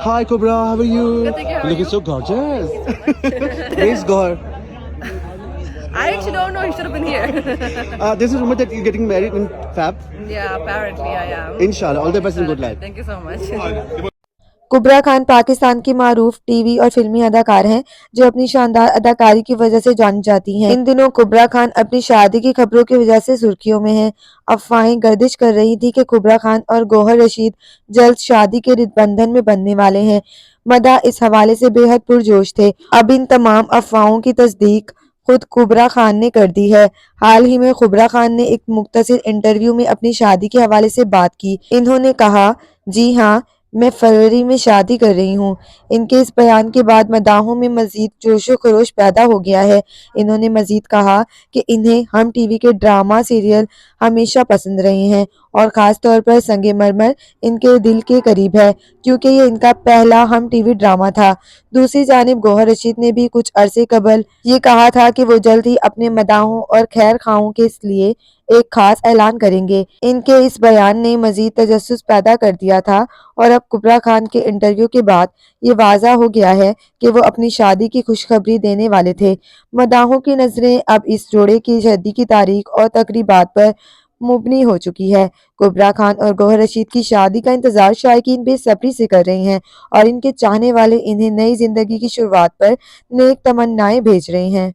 Hi Cobra, how are you? Good, thank you. How are Looking you? so gorgeous. Thank you so much. Where's Gaur? I actually don't know. He should have been here. There's a rumor that you're getting married in Fab. Yeah, apparently I am. Inshallah, all the best and good luck. Thank you so much. कुबरा Khan Pakistan की मारूफ TV और फिल्मी अदाकार हैं जो अपनी शानदार अदाकारी की वजह से जानी जाती हैं। इन दिनों कुबरा खान अपनी शादी की खबरों की वजह से सुर्खियों में हैं। अफवाहें गर्दिश कर रही थी कि कुबरा खान और गौहर रशीद जल्द शादी के बंधन में बंधने वाले हैं। मदा इस हवाले से बेहद पुरजोश थे। अब इन तमाम अफवाहों की तस्दीक खुद कुबरा खान ने कर दी है। हाल ही में कुबरा खान ने एक मुख्तसर इंटरव्यू में अपनी शादी के हवाले से बात की। इन्होंने कहा, जी हाँ, मैं फरवरी में शादी कर रही हूँ। इनके इस बयान के बाद मदाहों में मजीद जोशो खरोश पैदा हो गया है। इन्होंने मजीद कहा कि इन्हें हम टीवी के ड्रामा सीरियल हमेशा पसंद रहे हैं और ख़ास तौर पर संगे मरमर इनके दिल के करीब है क्योंकि ये इनका पहला हम टीवी ड्रामा था। दूसरी जानिब गौहर रशीद ने भी कुछ अरसे कबल ये कहा था कि वो जल्द ही अपने मदाहों और खैर खाओं के लिए एक खास ऐलान करेंगे। इनके इस बयान ने मजीद तजस्सुस पैदा कर दिया था और अब कुबरा खान के इंटरव्यू के बाद ये वाज़ा हो गया है कि वो अपनी शादी की खुशखबरी देने वाले थे। मदाहों की नज़रें अब इस जोड़े की शादी की तारीख और तकरीबात पर मुबनी हो चुकी है। कुबरा खान और गौहर रशीद की शादी का इंतजार शायकीन बेसब्री से कर रहे हैं और इनके चाहने वाले इन्हें नई जिंदगी की शुरुआत पर नेक तमन्नाएं भेज रहे हैं।